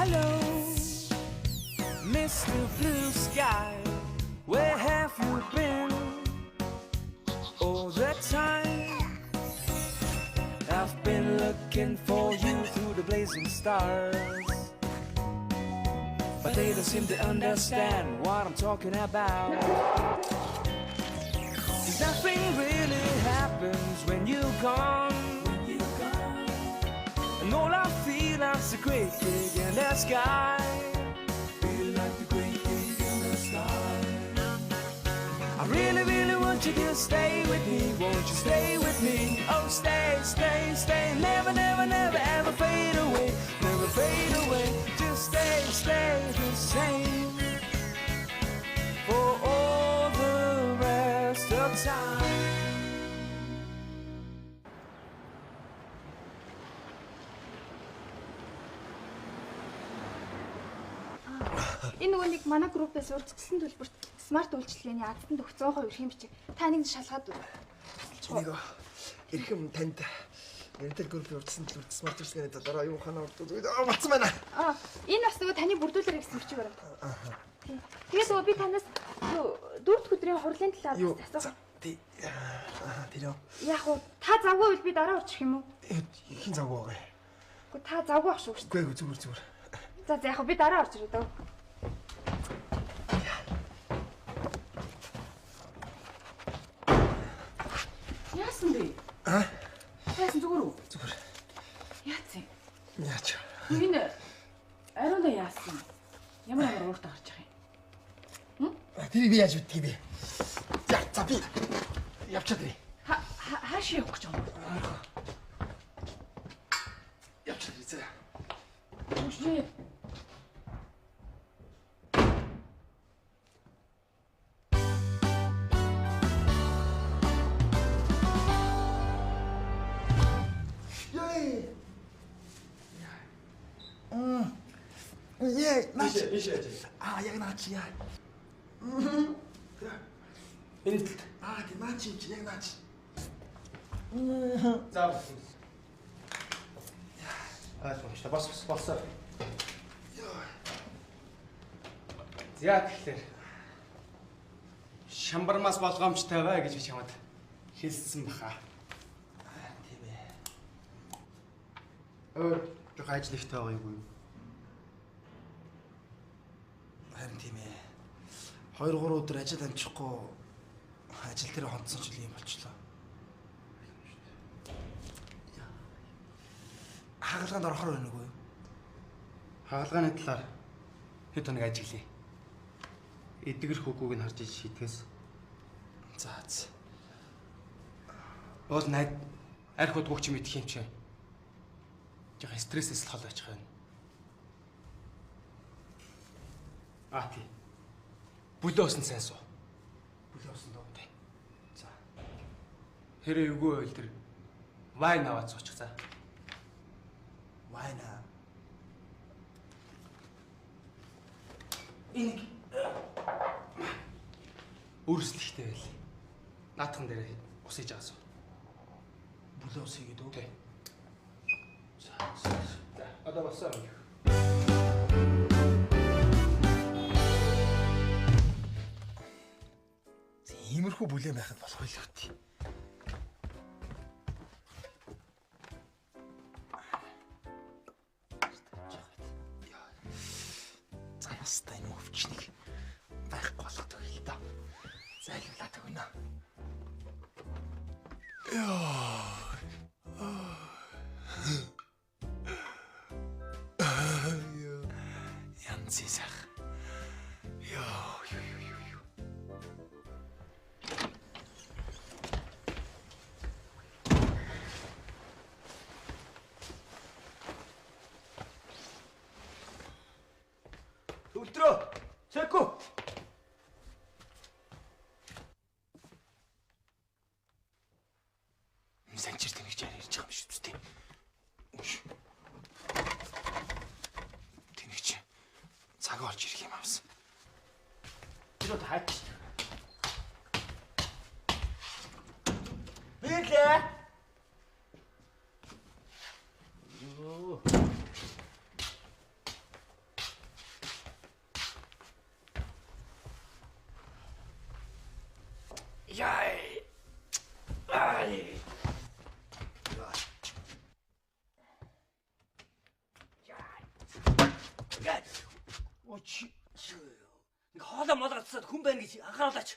Hello, Mr. Blue Sky, where have you been all that time? I've been looking for you through the blazing stars, but they don't seem to understand what I'm talking about. Nothing really happens when you're gone, and all I feel is a great gig in the sky. Feel like the great gig in the sky. I really, really want you to stay with me. Won't you stay with me? Oh, stay, stay, stay. Never, never, never, ever fade away. Never fade away. Just stay, stay the same for all the rest of time. Энэ нөгөө нэг манай группээс урьдчилсан төлбөрт смарт үйлчилгээний азтанд өгөх 100% эрхэм бичиг. Та нэг шалгаад нэг эрхэм танд Ярдэл группийн урьдчилсан төлбөрт смарт үйлчилгээний дараа юу ханаа батсан байна. Энэ бас нөгөө таны бүрдүүлэр гэсэн бичиг байна. Тэгээд нөгөө би танаас дөрөвд өдрийн хурлын талаар асуух. Тэр юу? Яг уу та завгүй бол би дараа урьчих юм уу? Хин завгүй байгаа. Гэхдээ та завгүй ах шүү. Үгүй зүгээр. За яг би дараа орчих одоо. Яасан бэ? Яасан зүгээр үү? Зүгээр. Яац юм? Яач. Энэ ариуна яасан? Ямар уурт гарч байгаа юм? Тэр би яаж мэдтий бэ? За би явчаад ирээ. Хааш явах гэж байгаа юм? Явчаад ирээ заа. Үгүй. Иш. Яг наач яа. Энэ тийм наач яг наач. за болсон. За тэгэхээр шамбармаас болгоомжтой бай гэж би чамд хэлсэн баха. Тийм ээ. Жоо ажил ихтэй байгаа юм. Харин тийм ээ. 2-3 өдөр ажил амжихгүй ажил дээр хонцсон ч юм болчлоо. Хагалгаанд орохоор байна уу? Хаалгааны талаар хэд хоног ажиглая. Эдгэрх үгүйг нь харж иж шийтгэс. За. Бол найд арх удгууч юм идэх юм чи. Жохо стрессээс л хол очих байна. Тий. Бүлээ усан сайн суу. Бүлээ усан доо. За. Хэрэг үгүй ойл тэр вайн аваад суучих за. Вайна. Энийг өөрсөлттэй байл. Наадхан дээр усаж аасуу. Бүлээ усыг гэдэг үү? Тий. За. Одоо басаа юм. Иймэрхүү бүлээн байхад болох байл үү? Замастай юм өвчнийг байхгүй болгодог л да. Зайлуулаад өгнө. Янцисах. Үлтрөө. Цэко. Санчир тэмэгч ярьж байгаа юм шүү дээ. Тэмэгч цаг олж ирэх юм авсан. Тэр хаач. Бирлээ. Гадаа молгоцсод хүн байна гэж анхааруулаач.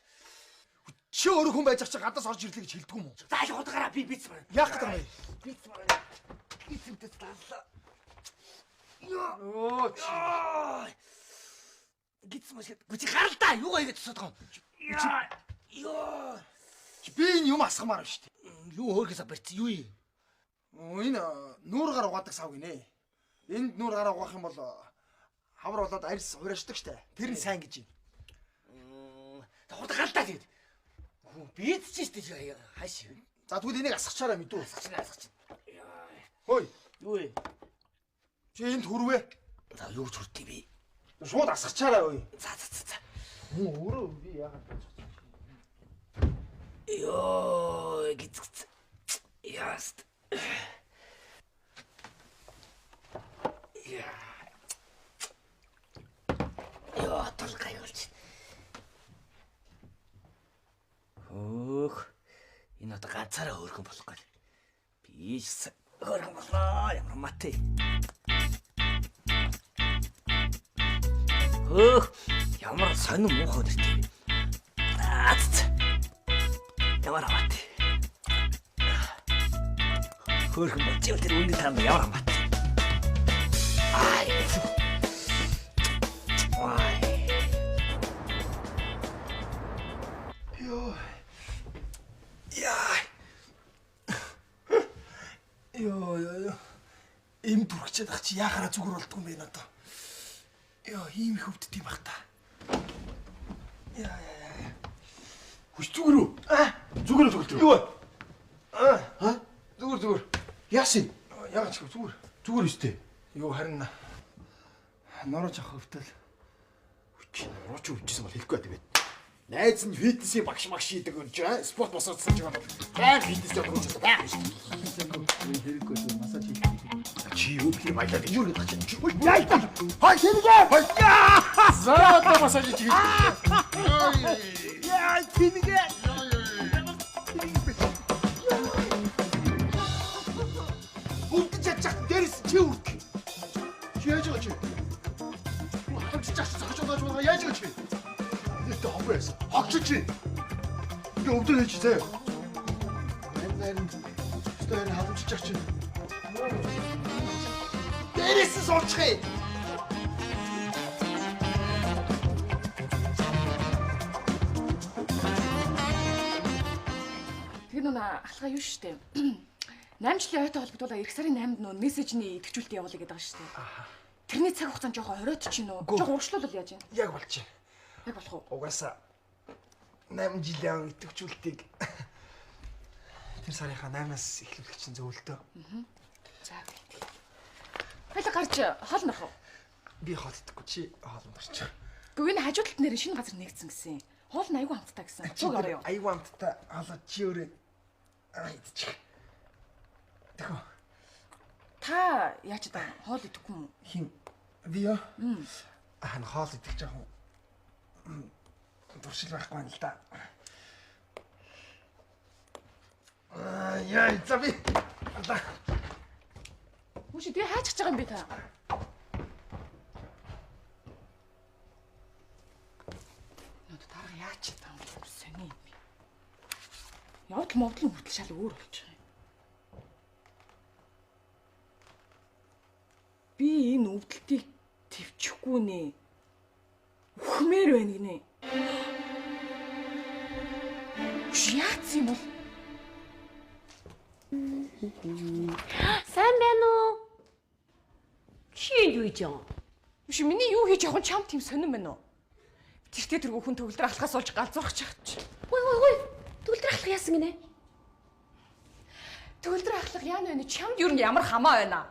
Чи өөрөө хүн байж чи гадаас орж ирлээ гэж хэлдэг юм уу? За яг удаараа би бийц байна. Яах гэдэг юм бэ? Бийц байна. Бийцэндээ таалаа. Оо чи. Гиц маш гүчи гаралдаа юу гэж тусаад байгаа юм. Ёо. Би энэ юм асгамаар байна шүү дээ. Юу хөөрхөөс барьц юу юм? Энэ нүүр гар угаадаг сав гинэ. Энд нүүр гараа угаах юм бол хавар болоод арьс хураашдаг штэ. Тэр нь сайн гэж юм. Хурд гаралдаа тэгээд. Бийц ч штэ хааш. За тэгвэл энийг асгачаараа мэдүү. Асгач. Хөөе. Юу вэ? Чи энд хүрвэ? За юу ч хүртээ би. Шууд асгачаараа ой. За. Өөрөө би яагаад Ёо, гиц. Яст. Ёо, толгой болчих. Хөөх. Энэ одоо ганцаараа хөөрхөн болохгүй. Биш хөөрхөн болоо. Ямар матай. Хөөх. Ямар сонир муухай өдөртэй. Ямар матай. Хөөрхөн болчих тэр үнэ танд ямар матай. Ай. Йоо. Им бүрхчээд ах чи яхаараа зүгээр болдгоо юм бэ надаа. Йоо, ийм их өвддөг юм бах та. Яа. Хүч зүгээр үү? Зүгээр. Юу вэ? Зүгээр. Яасан? Яагаад ч зүгээр. Зүгээр өстэй. Юу харин норооч авах өвтөл. Хүч норооч өвчсөн бол хэлэхгүй байдаг. Найз нь фитнесийн багш хийдэг өнч спорт босоодсан ч юм бол байн фитнес явах гэж байна шүү дээ. Хэрэггүй массаж хийх. Чи юу гэх юм аялаад юу гэдэг чинь. Яа. Хай тэнийгээ. За одоо массаж хийж. Яа тэнийгээ. Бүгд чачах дээрс чи үрдэх. Чи яаж байгаа чи? Хатамж чачах гэж байгаа яаж байгаа чи? Нэтэ хаврээс. Хагч чи. Ингээ өвдөө хийж заяа. Нэн стой хатамж чачах чи. Дээрээс суулчих. Тэгээ нүн алхаа юу штэ. 8 жилийн ойтой холбогдуулаа эх сарын 8-нд нөө мессежний идэвхжүүлэлт явуулъя гэдэг байгаа штэ. Тэрний цаг хугацаанд жоохон оройтч чинь нөө. Жоохон уршлуулал яаж юм? Яг болж байна. Яг болох уу? Угаасаа 8 жилийн идэвхжүүлэлтийг тэр сарынхаа 8-аас эхлүүлэх чинь зөвлөдөө. За ठीक. Хоёул гарч хоол норох уу? Би хоол идэхгүй чи хоолнд орчих. Гэхдээ энэ хажуу талд нэр шинэ газар нэгдсэн гэсэн. Хоол нь аягүй хамттай гэсэн. Цуг орё. Аягүй хамттай хоолоо чи өөрөө идчих. Тэхүү. Та яаж даа хоол идэхгүй юм уу? Хин би яа? Хоол идэх жоохон туршил байхгүй юм л да. Яа, заби. Алла. Үгүй тэгээ хайчих байгаа юм би та. Нод тарга яач таа юм сони юм. Явдал мовдол хүртэл шал өөр болчих юм. Би энэ өвдөлтийг твчихгүй нэ. Үхмээр байна гинэ. Яац юм бол? Сайн байна уу? Чи юу хийж байгаа? Биш миний юу хийж явах нь чам тийм сонирн байна уу? Тэртээ тэргүй хүн төгөлдөр алхаас олж галзуурах чагч. Ой. Төгөлдөр алхах яасан гинэ? Төгөлдөр алхах яана вэ? Чамд юу ямар хамаа байна?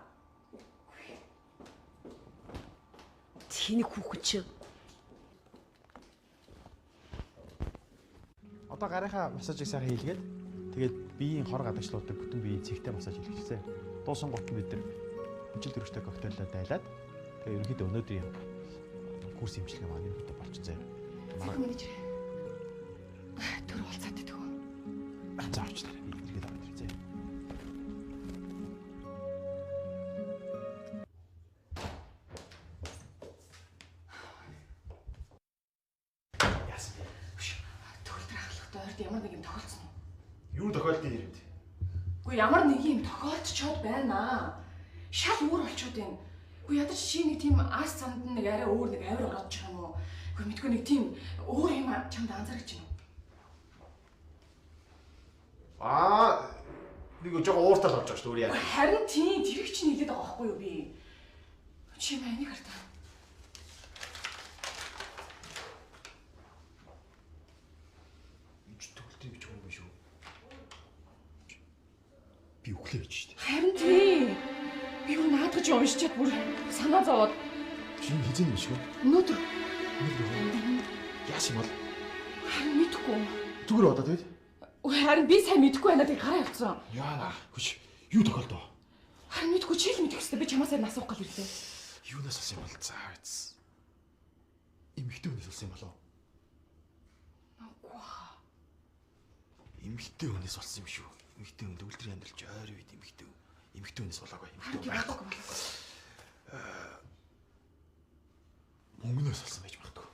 Тэнэг хүүхэд чи. Одоо гарынхаа массажийг сайхан хийлгээд тэгээд биеийн хор гадагшлуудыг бүтэн биеийн цэгтэй массаж хийлгэжээ. Дуусан гот бид нар хүчил төрөштэй коктейлээ дайлаад тэгээд ерөнхийдөө өнөөдрийн курс имчилгээ маань ерөнхийдөө болчихжээ. Манай менежер. Төр болцоод идэх үү? За авчлаа. Иргэд аваад ирзээ. нарт ямар нэг юм тохиолдсон уу? Юу тохиолдсон юм бэ? Үгүй ямар нэг юм тохиолдчиход байна. Шал өөр болчиход байна. Үгүй ядаж чи нэг тийм ас цанд нэг арай өөр нэг авир ороод ч юм уу. Үгүй мэдгүй нэг тийм өөр юм чамд анзаарч байна уу? Нэг жоо ууртал болж байгаа шүү дээ яа. Харин тийм тэр их чинь хэлээд байгаа байхгүй юу би? Чи энийг хартаа. Төгөлтэй бич юм биш үү? Би өглөө байж шүү дээ. Харин тийм. Би юу наадгаж уншичаад бүр санаа зовоод. Чи хизэн биш үү? Өнөөдөр Яаш юм бол? харин мэдгүй. Зүгээр бодоод байд. Харин би сайн мэдгүй байна тий гараа явцсан. Яана. Хүч юу тохиолдов? Харин мэдгүй чи л мэдэх хэрэгтэй. Би чамаас сайн асуух гал ирлээ. Юунаас болсон юм бол заа биз. Эмэгтэй хүнээс болсон юм болов? Эмэгтэй хүнээс болсон юм шүү. Эмэгтэй хүн төгөлдрийн амьдралч ойр үед эмэгтэй хүн. Эмэгтэй хүнээс болоогүй. Эмэгтэй хүн байхгүй. Мөнгнөөс болсон байж магадгүй.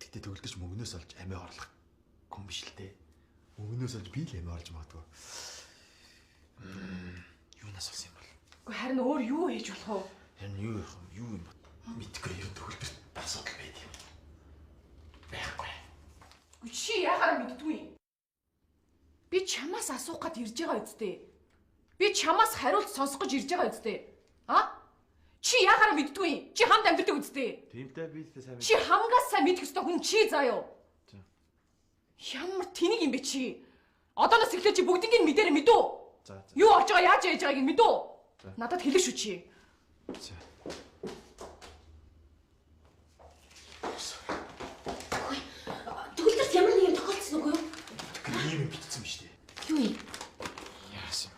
Гэтэ төгөлдөрч мөнгнөөс олж амиа орлох хүн биш л дээ. Мөнгнөөс олж би л амиа орлж магадгүй. Юунаас болсон юм бол? Гэхдээ харин өөр юу хийж болох вэ? Харин юу юм бэ? Мэдгүй ер нь төгөлдөрт асуудал байд юм. Байхгүй. Үгүй чи яагаад мэддгүй юм? Би чамаас асуух гээд ирж байгаа үсттэй. Би чамаас хариулт сонсох гэж ирж байгаа үсттэй. А? Чи яагаад мэддгүй юм? Чи хамт амьддаг үсттэй. Тиймтэй би л сайн. Чи хамгаас сайн мэдэх ёстой хүн чи заа юу? Ямар тэнийг юм бэ чи? Одооноос эхлээд чи бүгднийг мэдэрэ мэдүү? За. Юу болж байгаа яаж яаж байгааг мэдүү? Надад хэлэх шүү чи. За. Төгөлдөрт ямар нэг юм тохиолдсон уу? Ийм юм битсэн биз дээ. Юу юм? Яасан?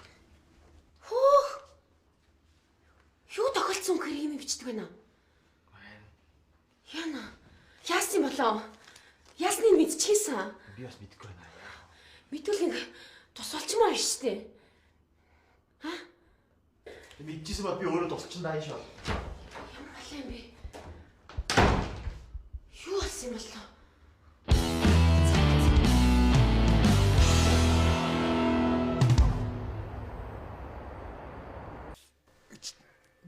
Хөөх. Юу тохиолдсон гэхээр юм бичдэг байна. Яна. Яасан болоо? Яасныг мэдчихсэн. Би бас мэдэхгүй байна. Мэдвэл нэг тус олчмаа биш штэ. Мэдчихсэн ба би өөрөө тусалчин даа шүү. Ямар халаа юм бэ? Юу болсон юм болоо?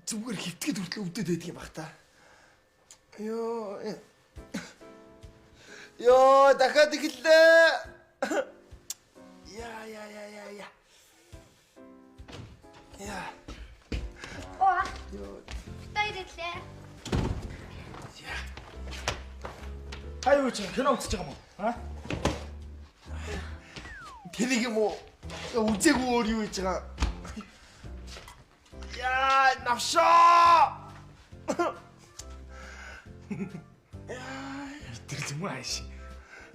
Зүгээр хөвтгээд хүртлээ өвдөд байдаг юм бах та. Йоо, дахиад эхэллээ. Яа. Оо. Тайрэтлээ. Хаяа чи кино үзэж байгаа юм уу? Тэнийг юм уу? Үзээгүй өөр юу хийж байгаа? Яа, навшаа! Итгэл юм ааш.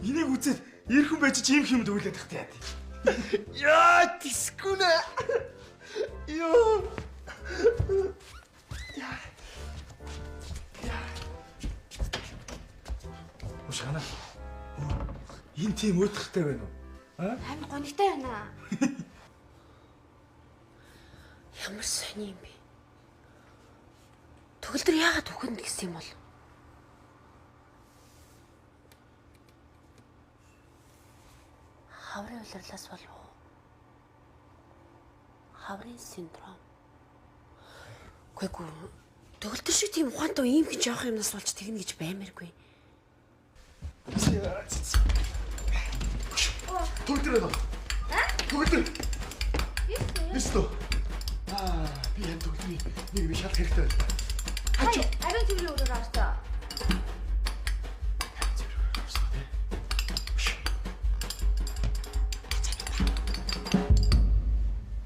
Энийг үзээд ирхэн байж чи юм хэмд үйлээд тахтай яа. Яа, тискүнэ. Йоо. Ушгана. Энэ тийм өдөртэй байна уу? Харин гонигтай байна. Ямар сони юм бэ? Төгөлдөр яагаад үхэнд гэсэн юм бол? Хаврын улирлаас болов уу? Хаврын синдром. Гүйгүй. Төгөлдөр шиг тийм ухаантай ийм хин жоох юмнаас болж тэгнэ гэж баймааргүй. Төгөлдөр байна. Төгөлдөр. Бистэ. Би энэ төгөлдрийн нэг би шал хэрэгтэй байна. Ариун цэврийн өрөөр орсон.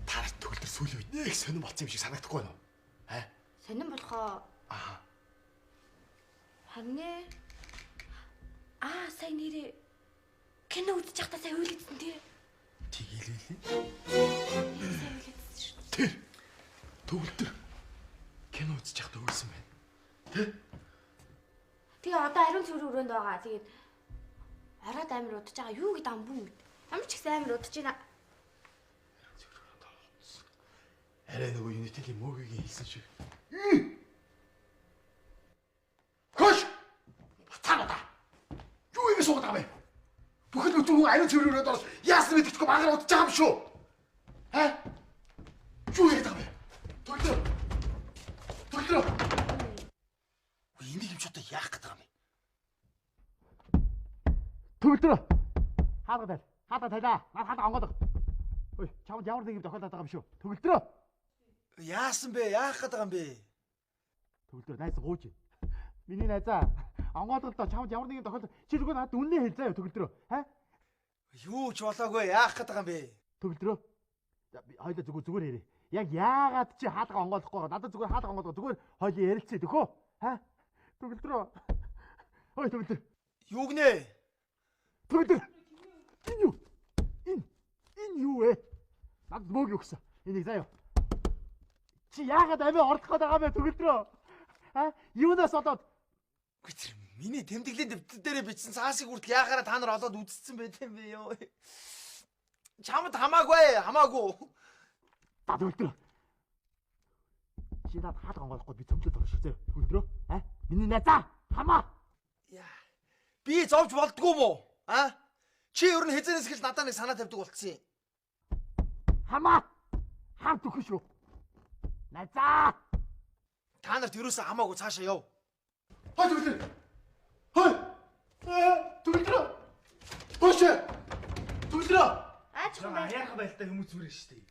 Тарт төгөлдөр сүүлийн үед нэг сонирн болсон юм шиг санагдахгүй байна уу? Сонин болохоо. Харин ээ. Сайн нэрээ кино үзэж байхдаа сайн уйлдсан тий. Тэгэлээ. Тэр төгөлдөр кино үзэж байхдаа уйлсан байна. Тэ? Тэгээ одоо ариун цэврийн өрөөнд байгаа. Тэгээд ороод амир удаж байгаа. Юу гэдэг амбүн гэд. Ямар ч ихсэн амир удаж байна. Арай нөгөө Unitel-ийн мөөгийн хэлсэн шиг. Хош! Цаанаа. Юу юм суугаад байгаа бэ? Бүхэл бүтэн хүн ариун цэврээр ороод яасан мэдчихгүй багаар удаж байгаа юм шүү. Аа? Юу хийгээд байгаа юм бэ? Доктор. Энийг юм ч одоо яах гээд байгаа юм бэ? Төгөлдрөө. Хаалга тайлаа. Наад хаалга онгодог. Ой, чамд ямар нэг юм тохиолдоод байгаа юм шүү. Төгөлдрөө. Яасан бэ? Яах гээд байгаа юм бэ? Төгөлдрөө найз гууж. Миний найзаа. Онгоодголдоо чамд ямар нэг юм тохиолдоод чи зүгээр надад үнэн хэл заяа төгөлдрөө. Хаа? Юу ч болоогүй. Яах гээд байгаа юм бэ? Төгөлдрөө. Хоёлаа зүгээр хэрэг. Яг яагаад чи хаалга онгоолохгүй байгаа? Надад зүгээр хаалга онгоолох. Зүгээр хоёлаа ярилцээ төхөө. Хаа? Төгөлдрөө. Ой төгөлдөр. Юу гинэ? Төгөлдөр. Энэ юу вэ? Надад мөөг өгсөн. Энийг заяа. Чи яагаад амиа ордох гээд байгаа юм бэ төгөлдрөө? Аа? Юунаас болоод? Үгүй тэр миний тэмдэглэлийн дэвтэр дээрээ бичсэн цаасыг хүртэл яахаараа та нар олоод үзсэн байт юм бэ ёо. Чамд хамаагүй. Та төгөлдөр. Чи надад хаалга онгоолохгүй би цөмлөд орох шүү заяа. Төгөлдрөө. Аа? Миний найзаа хамаа. Яа. Би зовж болдгоо мó? Аа? Чи ер нь хэзээс эхэлж надад нэг санаа тавьдаг болцсон юм. Хамаа. Хамт өгөх шүү. Найзаа. Та нарт юусэн хамаагүй цаашаа яв. Хой төгөлдөр. Хой. Төгөлдөр. Хойш. Төгөлдөр. Аач юм байна. Яах байлтай хүмүүс зүрх шүү дээ.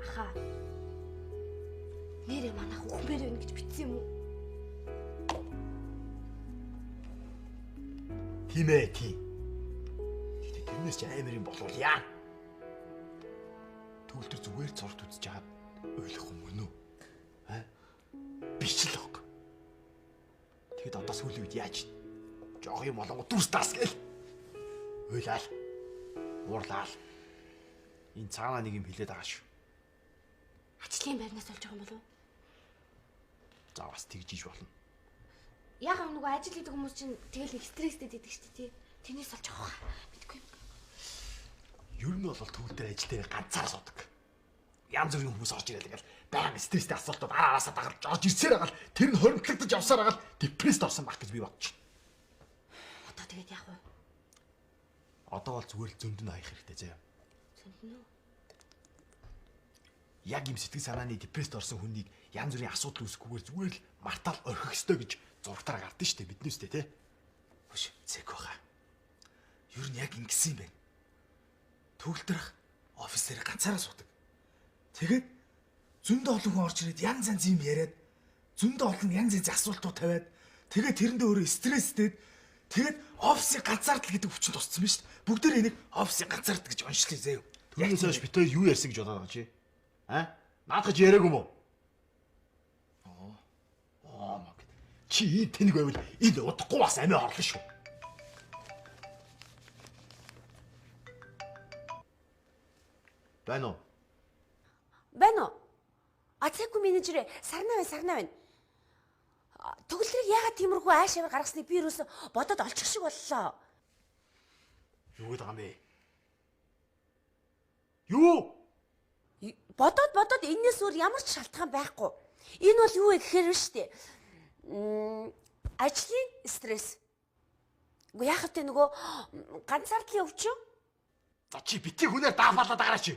Аха. Нэрээ манайх ухмээр байна гэж бичсэн юм уу? Тийм ээ тийм. Тэгтээ тэрнээс ч амар юм болов яа. Төгөлдөр зүгээр зурд үзэж чаад ойлгох юм мөн үү? Аа? Биш л баг. Тэгэд одоо сүүлийн үед яаж жоох юм болонгоо дүрс тас гээл. Ойлаал. Уурлаал. Энэ цаана нэг юм хэлээд байгаа шүү. Ажлын байрнаас олж байгаа юм болов уу? За бас тэгжиж болно. Яагаад нөгөө ажил хийдэг хүмүүс чинь тэгэл их стресстэй байдаг шүү дээ тий. Тэрнээс олж байгаа мэдгүй юм. Ер нь бол төгөлдөр ажил дээр ганцаар суудаг. Янз бүрийн хүмүүс орж ирэл ингээл баян стресстэй асуултууд араасаа дагалж орж ирсээр агаал тэр нь хоримтлагдаж явсаар агаал депресд орсон байх гэж би бодчих. Одоо тэгээд яах вэ? Одоо бол зүгээр л зөндөн хаях хэрэгтэй заяа. Зөндөн үү? Яг юм сэтгэл санааны депресд орсон хүнийг янз бүрийн асуудал үүсэхгүйгээр зүгээр л мартаал орхих ёстой гэж зургатаар гардыг штэ биднээс тэ. Хөш цэг баха. Ер нь яг ингэсэн юм байна. Төгөлдрөх офис дээр ганцаараа суудаг. Тэгээд зөндөө олон хүн орж ирээд янз янз юм яриад зөндөө олон янз янз асуултууд тавиад тэгээд тэрэндээ өөрөө стресстэд тэгээд офисын ганцаардл гэдэг хүчин тусцсан байна штэ. Бүгдээр энийг офисын ганцаард гэж онцлоо заяа. Түүнээс хойш битээ юу ярьсан гэж бодоод байгаа чи? Аа? Наадах яриаг юм уу? Маг. Чи тэнэг байвал энэ удахгүй бас амиа орлоо шүү. Байна уу? Байна уу? Ацаагүй менежер сарнаа байна. Төгөлдрийг яагаад тиймэрхүү аашаар гаргасныг би юусэн бодоод олчих шиг боллоо. Юу гэдэг юм бэ? Юу? Бодоод энэс өөр ямар ч шалтгаан байхгүй. Энэ бол юу вэ гэхээр биш үү? Ажлын стресс. Уу яах вэ нөгөө ганцаардлын өвчин? За чи битгий хүнээр даafаалаад агараа чи.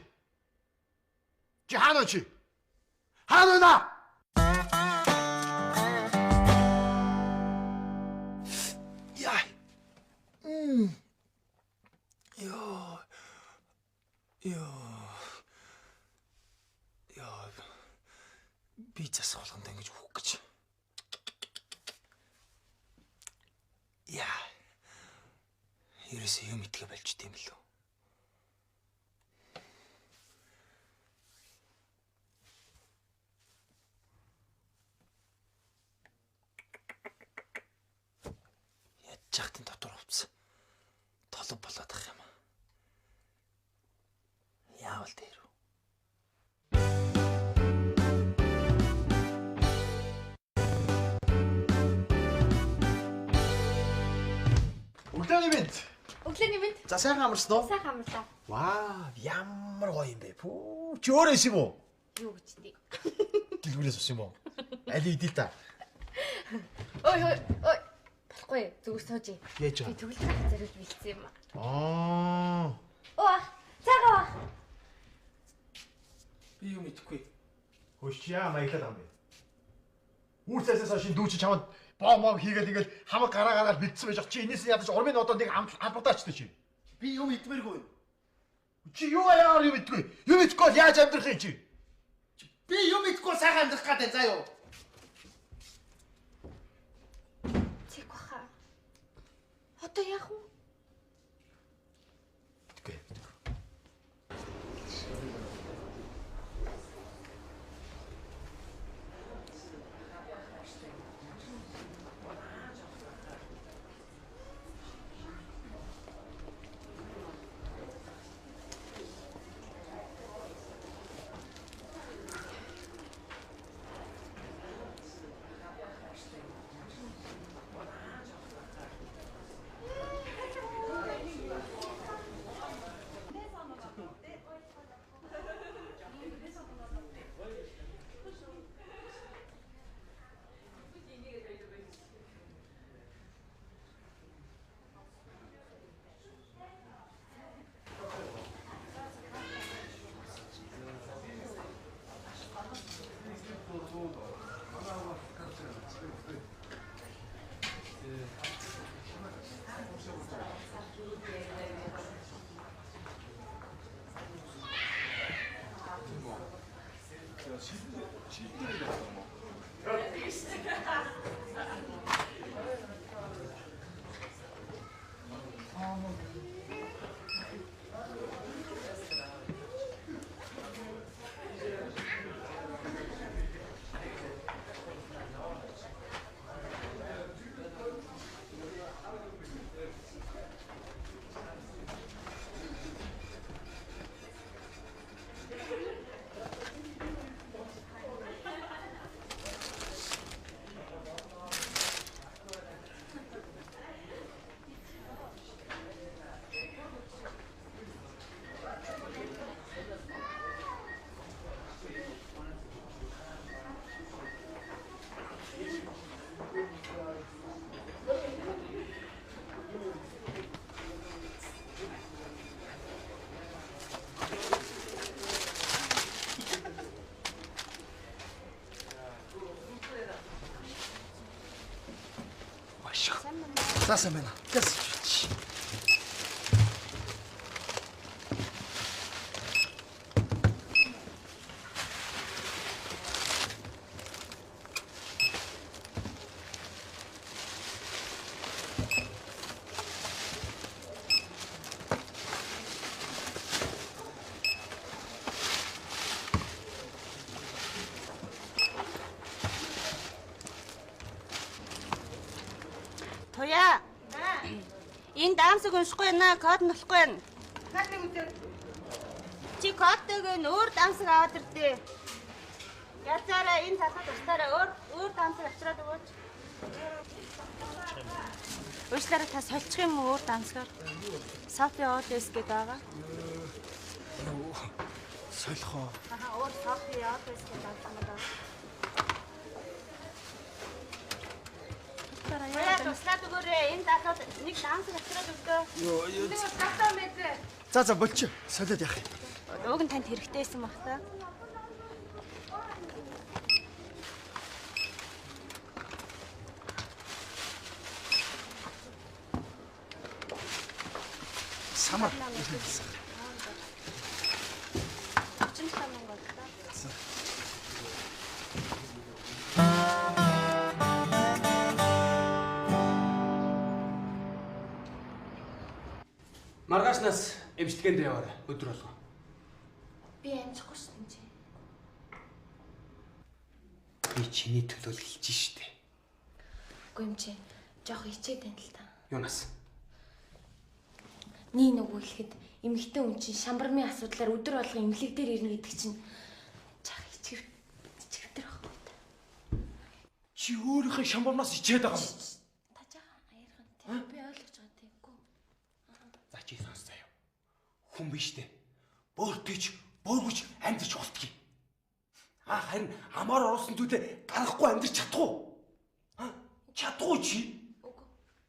Чи хаана вэ чи? Хаана вэ наа? Яа. Би засах болгонд ингэж хөөх гэж. Яа. Ерөөсөө юм итгэ болж тийм л үү? Ядчахтын дотор хувцас толов болоод ах юм. Яавал дээр үү? Өглөөний мэд. Өглөөний мэд. За сайхан амарсан уу? Сайхан амарлаа. Ваа, ямар гоё юм бэ. Пүү, чи өөрөө юм уу? Юу гэж тий. Дэлгүүрээс ус юм уу? Аль идэл та. Ой. Болохгүй. Зүгээр сууж. Яаж Би вэ? төгөлдрөх зориулж бэлдсэн юм. Аа. Цагаа. Би юу мэдэхгүй. Хөөч яа маяглаад байгаа юм бэ? Үүрсээс хойш дүүч чамд боо хийгээл ингээл хамаг гараагаар бэлдсэн байж чи энэс ядаж урмын одоо нэг хамбардаачтай чи. Би юу мэдмээргүй. Чи юу яагаар юу мэдгүй? Юу мэдгүй бол яаж амьдрах юм чи? Би юу мэдгүй сайхан амьдрах гэдэг заа юу? Цэг баха. Одоо яах вэ? Заасан байна. Газ. Тоя. Энэ даамсыг уншихгүй байна. Код нь болохгүй байна. Хаадаг үзээ. Чи кодтойг нь өөр даамсыг аваад ирдээ. Язаараа энэ талхад устаараа өөр даамсыг авчираад өгөөч. Уучлаарай та сольчих юм уу өөр даамсгаар? Софи Одес гэдэг байгаа. Солихоо. Өөр Софи Одес гэдэг байгаа. Яа, туслаад өгөөрэй. Энэ талхад нэг даамсыг авчираад өгдөө. Юу. Тэр гатаа мэдээ. За болчих. Солиод яах юм? Уг нь танд хэрэгтэйсэн баг та. Самар. Чин саман гол та. Маргаашнаас эмчилгээнд яваарай. Өдөр болго. Би амжихгүй шүү дээ. Би чиний төлөө хэлж штэ. Үгүй юм чи. Жохо хичээд байна л та. Юунаас? Nii нөгөө хэлэхэд эмэгтэй хүн чинь шамбармын асуудлаар өдөр болго эмнэлэг дээр ирнэ гэдэг чинь жах ичгэвтер байхгүй та. Чи өөрийнхөө шамбарнаас ичээд байгаа юм. Та жаахан аярхан тийм би ойлгож байгаа тийм үгүй. За чи сонс заяа. Хүн хүн биш дээ. Бөөртөж, бөөргөж амьдарч болтгий. Харин амаар оруулсан зүйлээ гаргахгүй амьдарч чадахгүй. Чадахгүй чи.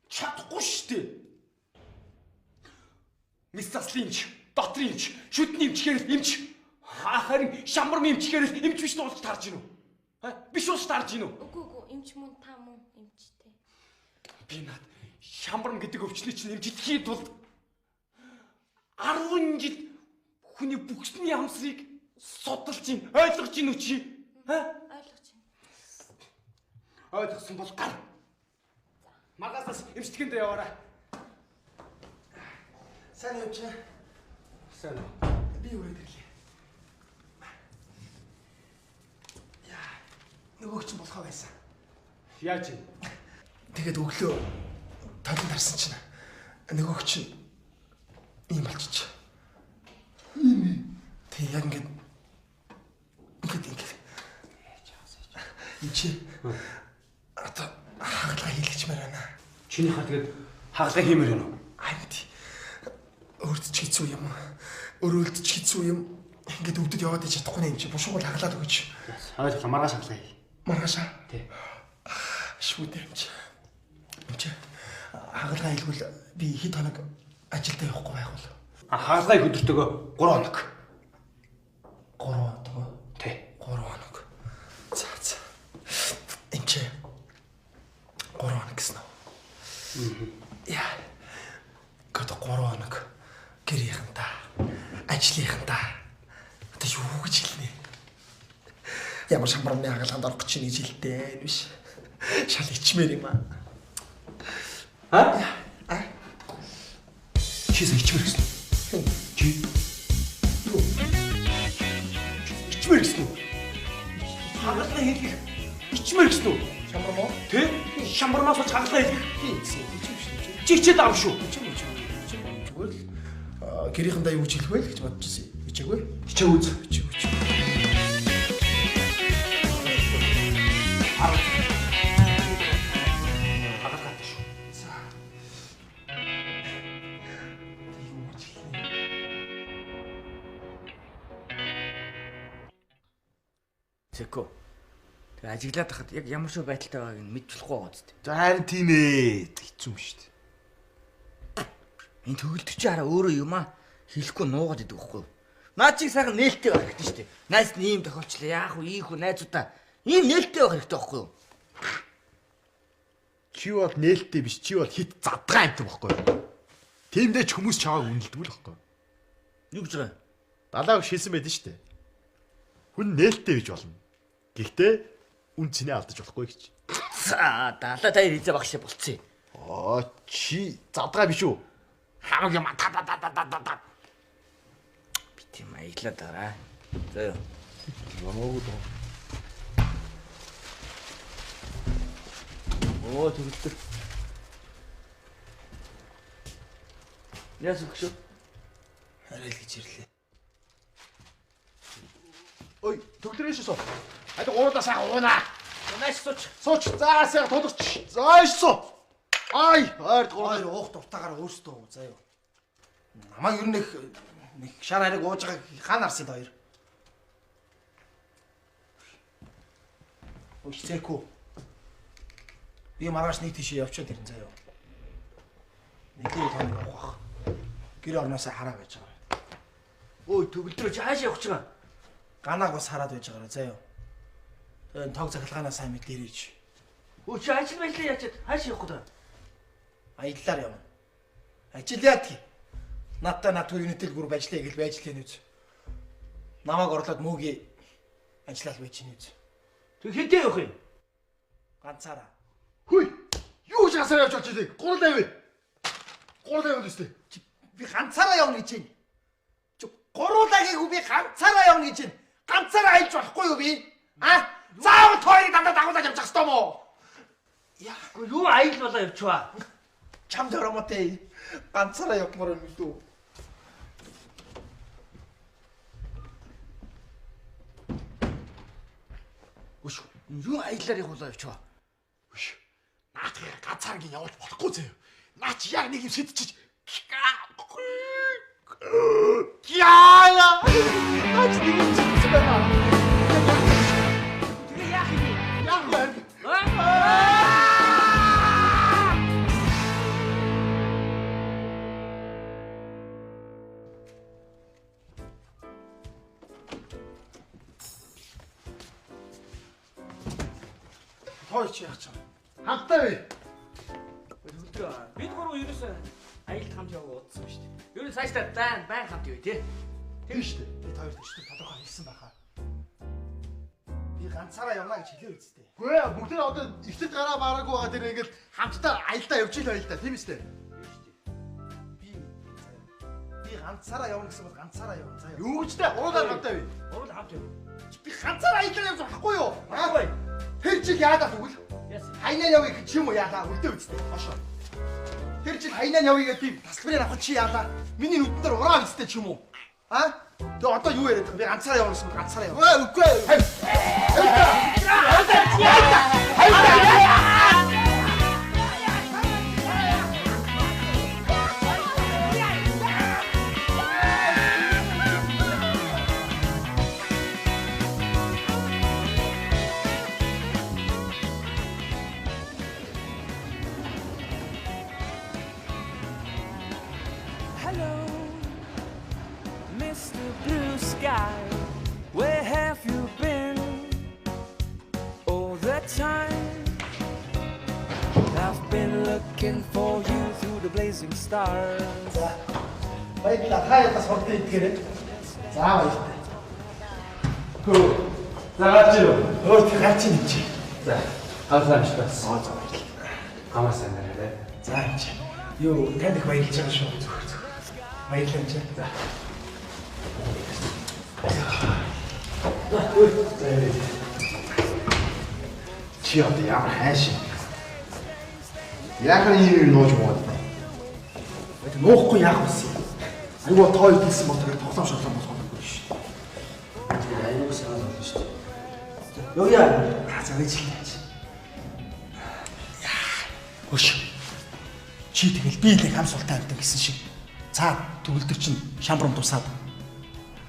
Чадахгүй шүү дээ. Мис заслынч, дотрынч, шүдниймч хэрэг имч. Харин шамбар мэмчгээр имч биш дуулж тарж гинүү. Биш уус тарж гинүү. Үгүй эмч мөн та мөн эмчтэй. Би над шамбарм гэдэг өвчнөө чинь эмчилдэхийн тулд 10 жил хүний бүхсний хамсрыг судалж ин ойлгож ин үчи. Ойлгож байна. Ойлгосон бол гар. Маргаасаас эмчилгээнд яваарай. Сайн явж. Сайн. Би үрээд ирлээ. Яа, нөгөө ч болохоо байсан. Яаж юм? Тэгээд өглөө талент харсан чинь нөгөө чинь ийм болчих. Тэг яг ингээд чи одоо хагалгаа хийлгчмээр байна. Чиний хаа тэгээд хагалгаа хиймээр байна уу? Харин өөртч хэцүү юм. Өрөөлтч хэцүү юм. Ингээд өвдөд яваад иж чадахгүй юм чи бушуугал хаглаад өгч. Ойлголоо маргааш хагалгаа хий. Маргаашаа. Тий. Шүүдэр юм чи. Хагалгаа хийлгүүл би хэд хоног ажилдаа явахгүй байх бол. Хагалгаа өдөртөгөө 3 хоног. 3 хоног. Тий. 3 хоног. За. Энд 3 хоног гэсэн үү? Яа. Гот 3 хоног гэрийнхэнтэй, ажлынхэнтэй. Одоо юу гэж хэлнэ? Ямар шамбарны хагалгаанд орох гэж нэг жилдээ биш. Шал ичмээр юм аа. Чи ичмэр гэсэн үү? Чи юу? Ичмэр гэсэн үү? Хагалгаа хийх ичмэр гэсэн үү? Шамбар мó? Тэ? Шамбарнаас болж хагалгаа хийх. Чи хичээд аав шүү. Зүгээр л гэрийнхэнтэй юу гэж хэлэх вэ гэж бодож ирсэн. Хичээгүй. Хичээ үз. Хагалгаа шүү. За. Зэко. Тэгээ ажиглаад хахад яг ямар шүү байдалтай байгааг нь мэдж болохгүй байгаа зү. За харин тийм ээ. Хэцүү юм шүү дээ. Энэ төгөлдөр чи хараа өөрөө юм аа. Хэлэхгүй нуугаад идэг байхгүй юу? Наад чиг сайхан нээлттэй байх хэрэгтэй шүү дээ. Найс нь ийм тохиолчлаа. Яах вэ? Ийхүү найзуудаа. Ийм нээлттэй байх хэрэгтэй байхгүй юу? Чи бол нээлттэй биш, чи бол хит задгаа амт байхгүй юу? Тиймдээ ч хүмүүс чагааг үнэлдэг л байхгүй юу? Юу гэж байгаа? Далааг шилсэн байдэн шүү дээ. Хүн нээлттэй гэж болно. Гэхдээ үн цэнэ алдаж болохгүй гэж. За, далаа таяр хизээ багшаа болцсон. Чи задгаа биш үү? Хамаг юм та. Би тийм аяглаад дараа. За юу. Ямаагүй доо. Оо төгөлдөр. Яс өгшөө. Арай л гэж ирлээ. Ой, төгөлдрөөш суу. Хайд гуруулаа сайхан уунаа. Нааш сууч. Сууч. За сайхан тулгач. За суу. Ай, ойр Хоёр уух дуртаагаар өөрсдөө уу заа юу. Намайг ер нь нэг шар хариг ууж байгааг хаана харсан хоёр. Өчтөхгүй. Би маргааш нэг тийшээ явчихад ирэн заа юу. Нэг л хоног явах бах. Гэр орноосоо хараа байж байгаа. Ой, төгөлдрөө чи хаашаа явах гэж байгаа? Ганаг бас хараад байж байгаа заа юу. Тэгээ тог захилгаанаа сайн мэдэрэж. Өө чи ажил байлаа яачаад хаашаа явах гэдэг? Аяллаар явна. Ажил яадгийг. Надтай над төрийн төлбөр ажиллая гэж байж лээ нүз. Намайг орлоод мөөгийн ажиллаад байж нүз. Тэг хэдээ явах юм? Ганцаараа. Хүй. Юу ч асар явж болж илээ. Гурлаа явъя. Гурлаа явна үстэй. Би ганцаараа явна гэж байна. Гуруулаагийн би ганцаараа явна гэж байна. Ганцаараа аялж болохгүй юу би? Заавал тойрыг дандаа дагуулж явчих ёстой юм уу? Яахгүй юу аял болоо явчваа. Чам дөөрөмөтэй. Ганцаараа явмаар юм шүү. Өш. Юу аялаар их болоо явчваа. Үш. Наатгаар ганцаараа явуулж болохгүй зөө. Наа чи яг нэг юм сэтчиж. Яа! Аач нэг юм чигч байна. Тэгээ яах юм бэ? Яах вэ? Той чи яах чинь? Хамтаа бай. Бид гурав ерөөсөө аялд хамт яваа удсан ба шүү дээ. Ерөө цаашдаа байн хамт явъя тий. Тийм шүү дээ. Бид хоёр төчтөд тодорхой хэлсэн байхаа. Би ганцаараа явна гэж хэлээ үсттэй. Үгүй ээ, бүгд одоо ихтэд гараа баараагүй байгаа тэр ингээд хамтдаа аялдаа явж ийл байлаа, тийм үстэй. Би ганцаараа явна гэсэн бол ганцаараа явна. За юу гэж тэ уулаар хамтаа бай. Урал хамт явъя. Би ганцаараа аялдаа явж болохгүй юу? Аагүй. Тэр чиг яагаад тэгвэл? Яс. Хайнаа явъя гэж юм уу яалаа? Үлдээ үсттэй. Хошоо. Тэр чиг хайнаа явъя гэдэг би тасалбарыг авах чи яалаа? Миний нүдэн дээр ураа үсттэй ч юм уу? А? Тэгээ одоо юу яриад байгаа? Би ганцаараа явна гэсэн ганцаараа явна. Үгүй. Hello, Mr. Blue Sky. Where have you been all the time? I've been looking for you through the blazing stars. Баярлалаа. Хаяа сурд идгээрэй. За баярлалаа. Хөө. За гарч ирв. Өөд гарч ийн чи. За. Хаалаа шүү. За баярлалаа. Хамаа сайн нэрээ. За энэ чи. Юу танд их баярлж байгаа шүү. Баярлалаа чи. За. Чи одоо ямар хайш юм. Яахан юм нууж мод. Нуухгүй яах вэ? Айгуу тоо идсэн бол тэгээд тоглоом шоглоом болохгүй шүү. Тэгээд айгуу санаа болно шүү. Юу яа? За нэг ч хийж. Хөш. Чи тэгэл би нэг хам султаа авдаг гэсэн шиг. Цаад төгөлдөр чинь шамбрам тусаад.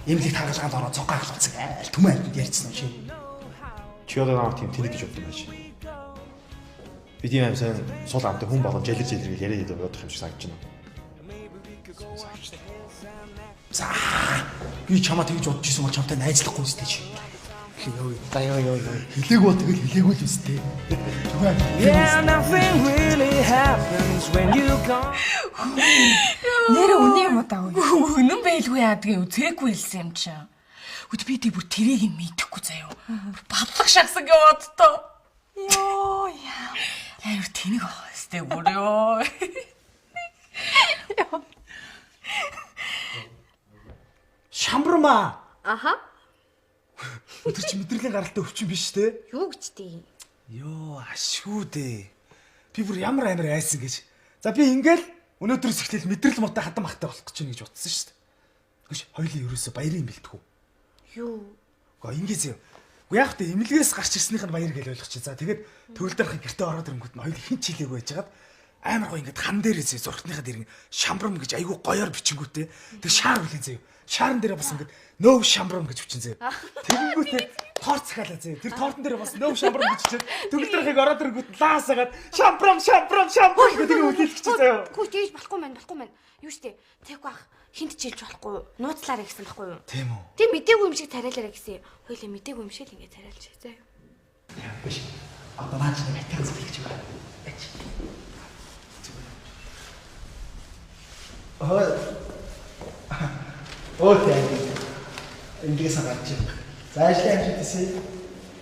Эмнэлэг таргалгаанд ороод цоггаа халууцаг айл түмэн альбанд ярьсан юм шиг. Чи одоо намайг тийм тэнэг гэж бодсон байж. Би тийм амьсан сул амтай хүн болгон жалж ялрэг яриад явах юм шиг санагдаж байна. За би чамаа тэгж бодож исэн бол чамтай найзлахгүй үстэй чи. Ёо хэлээгүй тэгэл хэлээгүй л үстэй. Yeah, nothing really happens when you come. Нэр үний юм даа. Үнэн байлгүй яадгийн үзээгүй хэлсэн юм чи. Үт би тий бүр тэрийг нь мэдэхгүй заяа. Бадлах шагсан гэвод тоо. Йоо яа. Яа тэнэг хоостэй бүр ёо. Шамбармаа. Аха. Өдөр чи мэдрэлийн гаралтай өвчин биш те? Юу гэж тий? Йоо, ашгүй дээ. Би бүр ямар амар айсан гэж. За би ингээл өнөөдрөөс эхлээл мэдрэл муутай хатан махтай болох гэж байна гэж утсан шүү дээ. Үгүй хоёлын ерөөсө баярын бэлтгэв. Юу? Гэхдээ ингээ зөө. Уу яг тэ имлэгээс гарч ирснийх нь баяр гэж ойлгочих. За тэгээд төгөлдөрхөн гэртээ ороод ирэнгүүт нь хоёул хин чилээг байж хагаад амар гоо ингээд хан дээрээс зурхтныхаа дэрэн шамбрам гэж айгүй гоёор бичингүүтэй. Тэг шаар үлэн зөө. Шаарн дээр бас ингээд нөв шамбрам гэж хүчин зөө. Тэгэнгүүтээ торт цахалаа зөө. Тэр тортон дээр бас нөв шамбрам гэж чичээд төгөлдөрхийг ороод ирэнгүүт лаасагаад шамбрам гэдэг үлээлчих чи зөө. Гүү тийж болохгүй маань. Юу штэ? Тэггүй ах. Хинт жилж болохгүй. Нууцлаараа гэсэн байхгүй юу? Тийм үү. Тэг мдээгүй юм шиг тариалаараа гэсэн. Хоёлаа мдээгүй юм шиг л ингэ тариалж заа. Биш. Одоо наач нэг хэтэн зэлж байгаа. Окей. Ингээс гарч ир. За ажлын амжилт хүсье.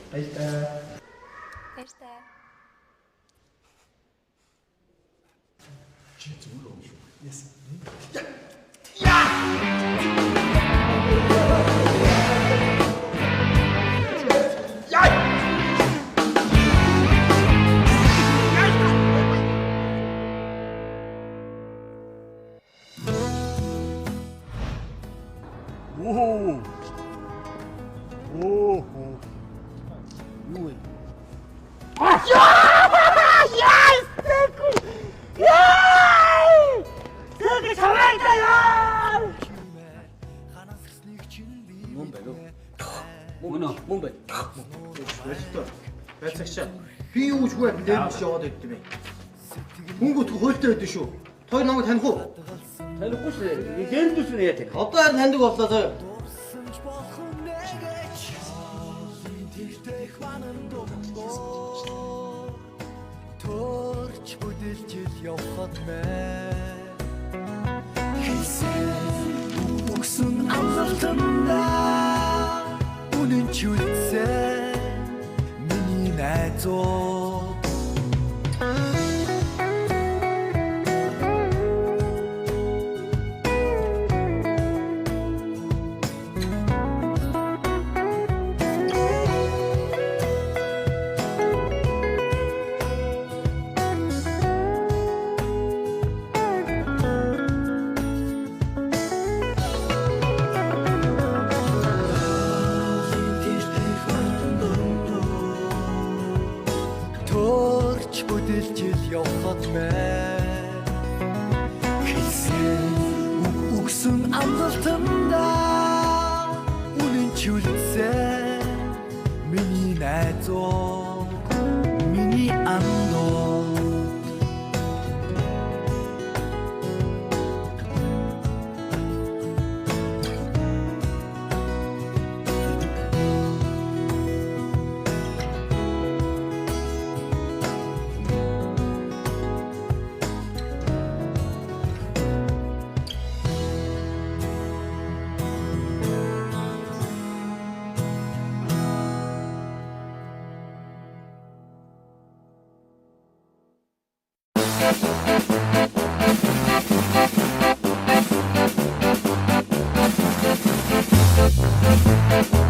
Баярлалаа. Баярлалаа. Чи зүгээр юм шүү. Yes. Мөн бай. Болтой. Байцаагчаа. Би юу гэж хүү дээр биш яваад байд юм бэ? Хөнгөтгөө хуйлтай байдсан шүү. Той намайг таних уу? Танихгүй шүү. Дээр дүүс нь яа тань. Одоо харин таньдаг боллоо заяа. Төрч бүдэлж явхад мэ хийсэн үгсэн амлалтандаа үнэн ч үлдсэн миний найзууд төрч бүдэлж явхад мэ хийсэн үгсэн амлалтандаа үнэн ч үлдсэн миний найзууд миний андууд Thank you.